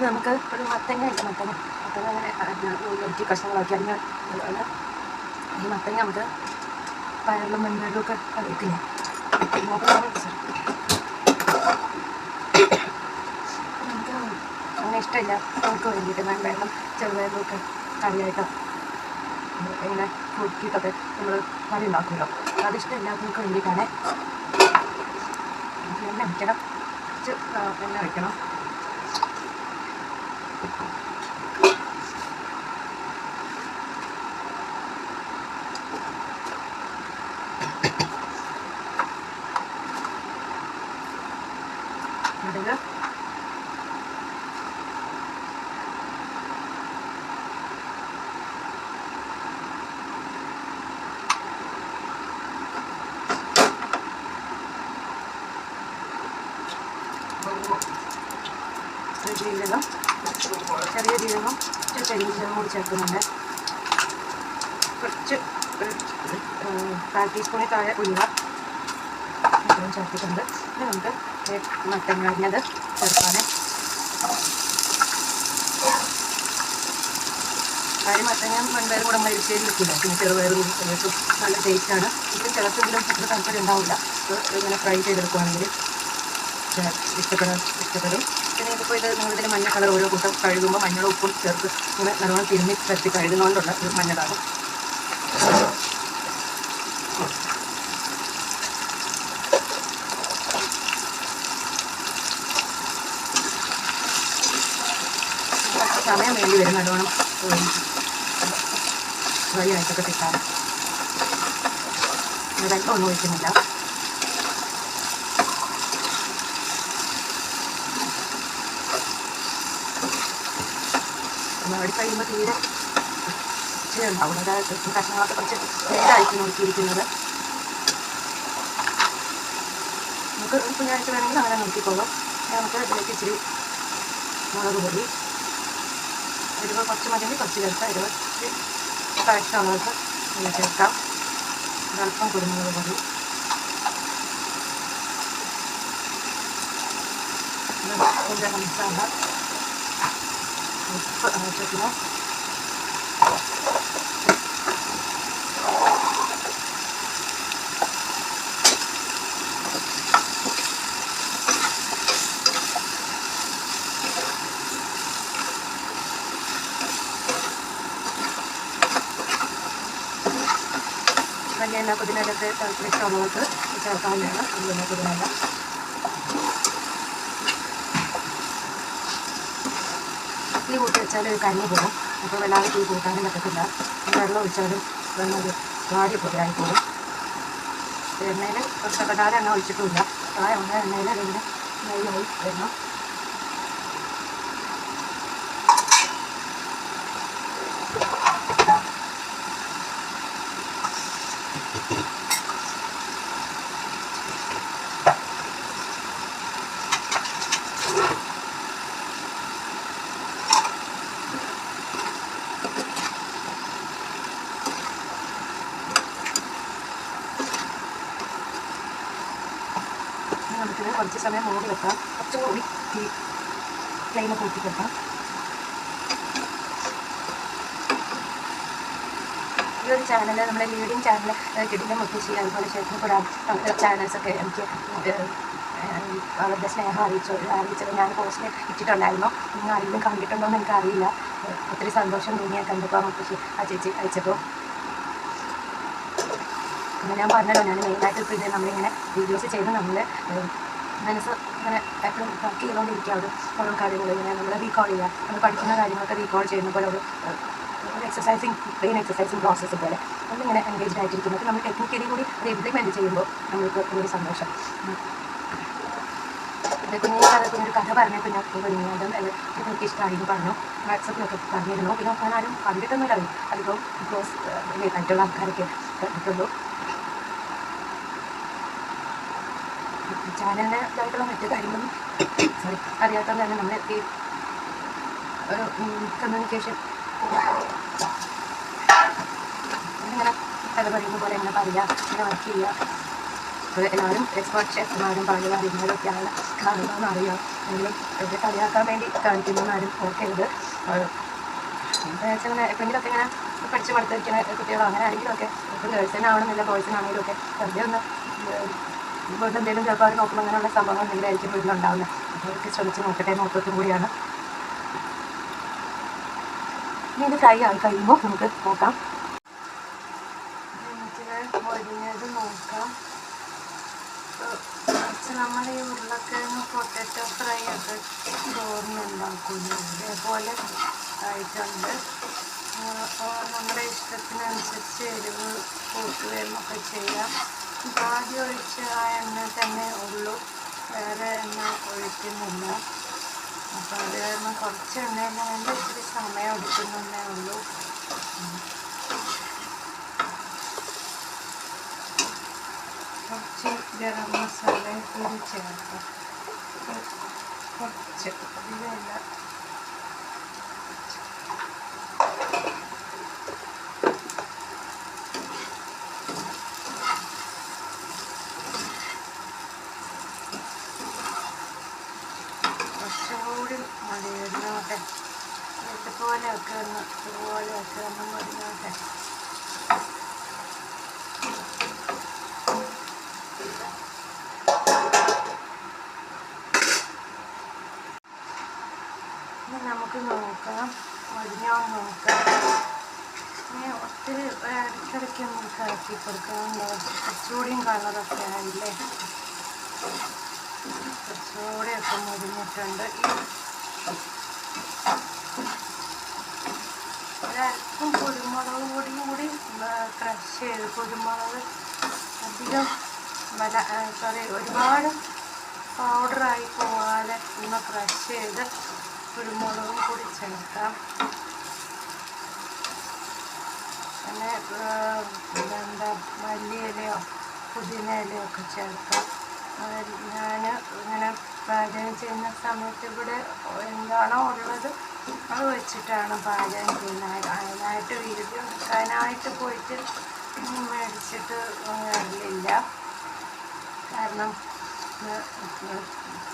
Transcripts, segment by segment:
നമുക്ക് ഒരു മത്തങ്ങ ഉണ്ട്. മത്തങ്ങ അങ്ങനെ ഒരിക്കൽ കഷ്ണങ്ങളാക്കി അതിന് ഈ മത്തങ്ങ നമുക്ക് പയറിലും വെണ്ടയിലും ഒക്കെ കഴിക്കില്ലേ. നമുക്ക് അങ്ങനെ ഇഷ്ടമില്ല. നമുക്ക് വേണ്ടിയിട്ട് വെള്ളം ചെറുപയറിലും ഒക്കെ കറിയായിട്ടോ ഇങ്ങനെ കുറുക്കിയിട്ടൊക്കെ നമ്മൾ കറി ഉണ്ടാക്കുമല്ലോ. അതിഷ്ടമില്ലാത്തവർക്ക് വേണ്ടിയിട്ടാണ്. എണ്ണ വയ്ക്കണം, കുറച്ച് എണ്ണ വയ്ക്കണം. അതിൽ ജീരകം, ചെറിയ ജീരകം, കുറച്ച് ചെറിയ ജീരകം കൂടി ചേർക്കുന്നുണ്ട്. കുറച്ച് 1/4 ടീസ്പൂണിൽ താഴെ ഉലുവ ചേർത്തിട്ടുണ്ട്. ഇത് നമുക്ക് മത്തങ്ങ അരിഞ്ഞത് ചേർക്കാണ്. കാര്യം മത്തങ്ങ വെണ്ടയും കൂടെ നമ്മൾ എരിശ്ശേരി വെക്കില്ല. പിന്നെ ചെറുപയർ കൂടി ചേർക്കും. നല്ല ടേസ്റ്റാണ്. ഇപ്പം ചിലർക്കെങ്കിലും അത്ര താല്പര്യം ഉണ്ടാവില്ല. ഇങ്ങനെ ഫ്രൈ ചെയ്തെടുക്കുകയാണെങ്കിൽ ഇഷ്ടപ്പെടും. പിന്നെ ഇതിപ്പോൾ ഇത് നിങ്ങളിതിൽ മഞ്ഞ കളർ ഓരോ കൂട്ടം കഴുകുമ്പോൾ മഞ്ഞളും ഉപ്പും ചേർത്ത് ഇങ്ങനെ നല്ലോണം തിരുമ്മി പരത്തി കഴുകുന്നതുകൊണ്ടുള്ള ഒരു മഞ്ഞളാകും. കുറച്ച് സമയം വേണ്ടി വരും നല്ലോണം ഫ്രൈ ആയിട്ടൊക്കെ കിട്ടാൻ. വെള്ളം ഒന്നും ഒഴിക്കുന്നില്ല. അവിടെ കഴിയുമ്പോൾ തീരെ ഉണ്ടാവും. അതായത് കഷ്ണങ്ങളൊക്കെ കുറച്ച് നേരായിട്ട് നോക്കിയിരിക്കുന്നത്. നമുക്ക് കുഞ്ഞാഴ്ച വേണമെങ്കിൽ അങ്ങനെ നോക്കിക്കോളും. നമുക്ക് ഇതിലേക്ക് ഇച്ചിരി മുളക് പൊടി, എരിവ് കുറച്ച് മതിയെങ്കിൽ കുറച്ച് ചേർക്കാം. എരിവ് ഇഷ്ടമുള്ളവർക്ക് അങ്ങനെ ചേർക്കാം. ഒരല്പം കുരുമുളക് പൊടി, മസാല, ഉപ്പ് ആവശ്യത്തിന്, മല്ലിയില, പുതിനയിലൊക്കെ ഇഷ്ടമുള്ളവർക്ക് ചേർക്കാവുന്നതാണ്. മല്ലിയില, പുതിനയില. തീ കൂട്ടി വെച്ചാൽ കരിഞ്ഞു പോകും. അപ്പോൾ വല്ലാതെ തീ കൂട്ടാനും പറ്റത്തില്ല. വെള്ളം ഒഴിച്ചാലും വെള്ളം വാടി പൊടിയായി പോകും. എണ്ണയിൽ കുറച്ചൊക്കെ ധാരാളം എണ്ണ ഒഴിച്ചിട്ടുമില്ല. ആ എണ്ണയിൽ അതിൻ്റെ നെയ്യായി വരണം. നമുക്കിത് കുറച്ച് സമയം മൂടി വെക്കാം. കുറച്ചും കൂടി ഈ ഫ്ലെയിം കൂട്ടി വെക്കാം. ഈ ഒരു ചാനൽ നമ്മുടെ ലീഡിങ് ചാനൽ കിടിലൻ മുത്തശ്ശി, അതുപോലെ ക്ഷേത്രപ്പെടാൻ ചാനൽസൊക്കെ എനിക്ക് അവരുടെ സ്നേഹം അറിയിച്ചത് ഞാൻ പോസ്റ്റിൽ ഇട്ടിട്ടുണ്ടായിരുന്നു. നിങ്ങൾ ആരെങ്കിലും കണ്ടിട്ടുണ്ടോ എന്ന് എനിക്കറിയില്ല. ഒത്തിരി സന്തോഷം തോന്നിയാൽ കണ്ടപ്പോൾ മുത്തശ്ശി ആ ചേച്ചി അയച്ചപ്പോൾ. പിന്നെ ഞാൻ പറഞ്ഞല്ലോ, ഞാൻ മെയിനായിട്ട് ഇപ്പോൾ ഇത് നമ്മളിങ്ങനെ വീഡിയോസ് ചെയ്ത് നമ്മൾ മനസ്സ് ഇങ്ങനെ എപ്പോഴും വർക്ക് ചെയ്തുകൊണ്ടിരിക്കുക. ഓരോ കാര്യങ്ങൾ ഇങ്ങനെ നമ്മൾ റീകോൾ ചെയ്യുക. നമ്മൾ പഠിക്കുന്ന കാര്യങ്ങളൊക്കെ റീകോൾ ചെയ്യുന്ന പോലെ ഒരു ബ്രെയിൻ എക്സസൈസിങ് പ്രോസസ്സ് പോലെ നമ്മളിങ്ങനെ എൻഗേജ്ഡ് ആയിട്ടിരിക്കുന്നത്. നമ്മൾ ടെക്നിക്കലി കൂടി അത് ഇംപ്ലിമെൻറ്റ് ചെയ്യുമ്പോൾ നമ്മൾക്ക് ഒരു സന്തോഷം. കുഞ്ഞിക്കാലത്തിന് ഒരു കഥ പറഞ്ഞപ്പോൾ ഞാൻ കുഞ്ഞാടും എനിക്ക് ഇഷ്ടമായിരുന്നു പറഞ്ഞു. വാട്സപ്പിലൊക്കെ പറഞ്ഞിരുന്നു. പിന്നെ ഞാൻ ആരും കണ്ടിട്ടൊന്നും അറിയും. അതിപ്പോൾ ബിക്കോസ് ലേറ്റായിട്ടുള്ള ആൾക്കാരൊക്കെ കണ്ടിട്ടുള്ളൂ. ചാനലിനായിട്ടുള്ള മറ്റു കാര്യങ്ങളും അറിയാത്തത് തന്നെ നമ്മൾ ഈ ഒരു കമ്മ്യൂണിക്കേഷൻ ഇങ്ങനെ കഥ പറയുന്ന പോലെ എങ്ങനെ പറയുക, ഇങ്ങനെ വർക്ക് ചെയ്യുക, അപ്പോൾ എല്ലാവരും എക്സ്പേർട്ട് ഷെഫ്മാരും പാചകം അറിയുന്നവരൊക്കെയാണ് കാണുന്നതെന്ന് അറിയാം. എങ്കിലും ഇത് കളിയാക്കാൻ വേണ്ടി കാണിക്കുന്നതെന്ന് ആരും ഓർക്കരുത്. അങ്ങനെ എപ്പോഴെങ്കിലുമൊക്കെ ഇങ്ങനെ പഠിച്ച് പഠിത്തിരിക്കുന്ന കുട്ടികളോ അങ്ങനെ ആരെങ്കിലുമൊക്കെ ഇപ്പോൾ ഗേൾസിനാവണമെന്നില്ല ബോയ്സിനാണെങ്കിലും ഒക്കെ വെറുതെ ഒന്ന് വീട്ടിൽ എന്തെങ്കിലും ചിലപ്പോൾ അവർ നോക്കുമ്പോൾ അങ്ങനെയുള്ള സംഭവങ്ങൾ എന്തെങ്കിലുമായിരിക്കും വീട്ടിലുണ്ടാവുന്നത്. അപ്പോൾ അവർക്ക് ശ്രമിച്ച് നോക്കട്ടെ നോക്കത്തും കൂടിയാണ്. ഇനി ഇത് ഫ്രൈ ആയി കഴിയുമ്പോൾ നമുക്ക് നോക്കാം. മൊരിഞ്ഞത് നോക്കാം. നമ്മൾ ഈ ഉരുളക്കിഴങ്ങ് പൊട്ടറ്റോ ഫ്രൈ ഒക്കെ ചോറിനുണ്ടാക്കുന്നു. ഇതേപോലെ ആയിട്ടുണ്ട്. നമ്മുടെ ഇഷ്ടത്തിനനുസരിച്ച് എരിവ് കൂട്ടുകയും ഒക്കെ ചെയ്യാം. ആദ്യം ഒഴിച്ച ആ എണ്ണ തന്നെ ഉള്ളൂ, വേറെ എണ്ണ ഒഴിക്കുന്നില്ല. അപ്പോൾ അത് കാരണം കുറച്ച് എണ്ണയിൽ വേണ്ടി ഇത്തിരി സമയം എടുക്കുന്നതേ ഉള്ളൂ. കുറച്ച് ഗരം മസാല കൂടി ചേർക്കാം. കുറച്ച് ഇതല്ല കുറച്ചുകൂടി മതിയിരുന്നോട്ടെ. ഇതുപോലെയൊക്കെ ഒന്ന് മതിനോട്ടെ. നമുക്ക് നോക്കാം, മൊരിഞ്ഞോ നോക്കാം. ഇനി ഒത്തിരി ഇടയ്ക്കിടയ്ക്ക് നമുക്ക് ആക്കി കൊടുക്കാമല്ലോ. കുറച്ചുകൂടിയും കളറൊക്കെ ആയില്ലേ, കുറച്ചുകൂടിയൊക്കെ മൊരിഞ്ഞിട്ടുണ്ട്. ഒരല്പം കുരുമുളക് പൊടിയും കൂടി ക്രഷ് ചെയ്ത്, കുരുമുളക് അധികം ഒരുപാട് പൗഡറായി പോകാതെ ഒന്ന് ക്രഷ് ചെയ്ത് കുരുമുളകും കൂടി ചേർക്കാം. പിന്നെ മല്ലിയിലയോ പുതിന ഇലയോ ഒക്കെ ചേർക്കാം. ഞാൻ ഇങ്ങനെ പാചകം ചെയ്യുന്ന സമയത്ത് ഇവിടെ എന്താണോ ഉള്ളത് അത് വെച്ചിട്ടാണ് പാചകം ചെയ്യുന്നത്. അതിനായിട്ട് വീഡിയോ എടുക്കാനായിട്ട് പോയിട്ട് മേടിച്ചിട്ട് വരില്ല. കാരണം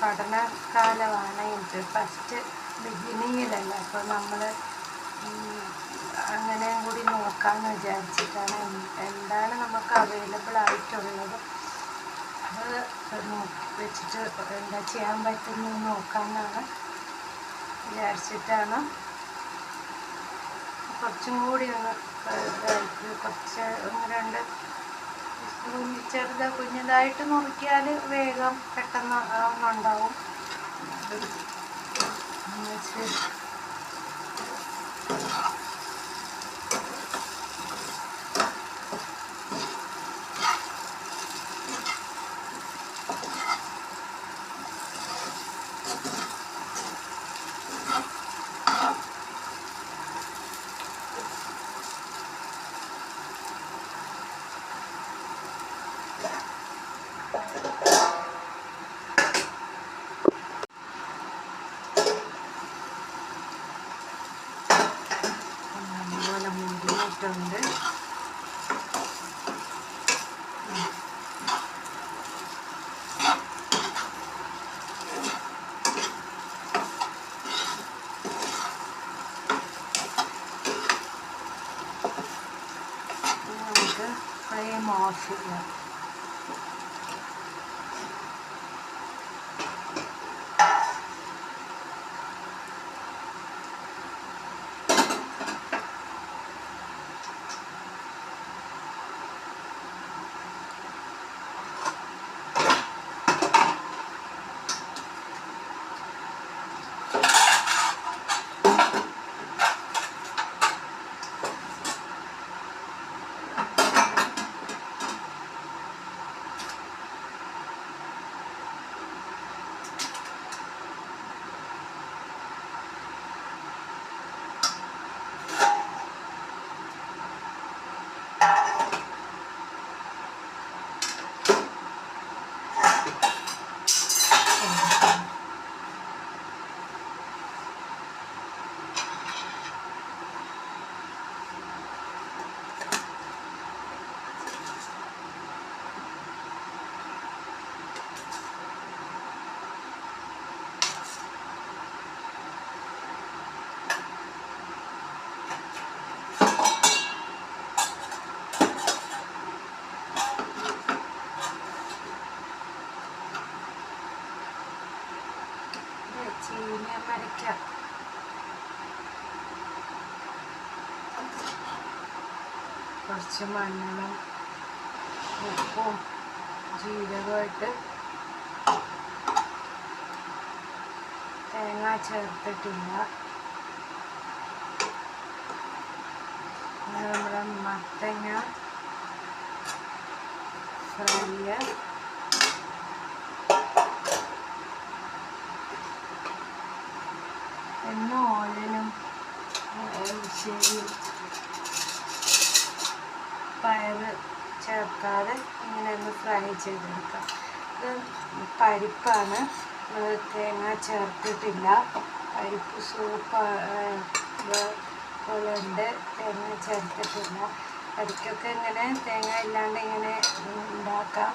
പഠനകാലമാണ് ഇത്, ഫസ്റ്റ് ബിഗിനിങ്ങിലല്ല. അപ്പോൾ നമ്മൾ അങ്ങനെയും കൂടി നോക്കാമെന്ന് വിചാരിച്ചിട്ടാണ് എന്താണ് നമുക്ക് അവൈലബിൾ ആയിട്ടുള്ളത് അത് വെച്ചിട്ട് എന്താ ചെയ്യാൻ പറ്റുന്നത് നോക്കാമെന്നാണ് വിചാരിച്ചിട്ടാണ്. കുറച്ചും കൂടി ഒന്ന് കുറച്ച് ഒന്ന് രണ്ട് കുഞ്ഞതായിട്ട് നുറുക്കിയാൽ വേഗം പെട്ടെന്ന് ഒന്നുണ്ടാവും. നല്ലപോലെ മുരിഞ്ഞിട്ടുണ്ട്. നമുക്ക് ഫ്ലെയിം ഓഫ് ചെയ്യാം. അരയ്ക്കാം. കുറച്ച് മഞ്ഞളും ഉപ്പും ജീരകമായിട്ട് തേങ്ങ ചേർത്തിട്ടില്ല. നമ്മുടെ മത്തങ്ങ ഫ്രൈ, എണ്ണ ഓയിലും ശരിയും പയറ് ചേർക്കാതെ ഇങ്ങനെ ഒന്ന് ഫ്രൈ ചെയ്തെടുക്കാം. ഇത് പരിപ്പാണ്, തേങ്ങ ചേർത്തിട്ടില്ല. പരിപ്പ് സൂപ്പ് പോലെ ഉണ്ട്, തേങ്ങ ചേർത്തിട്ടില്ല. പരിക്കൊക്കെ ഇങ്ങനെ തേങ്ങ ഇല്ലാണ്ട് ഇങ്ങനെ ഉണ്ടാക്കാം.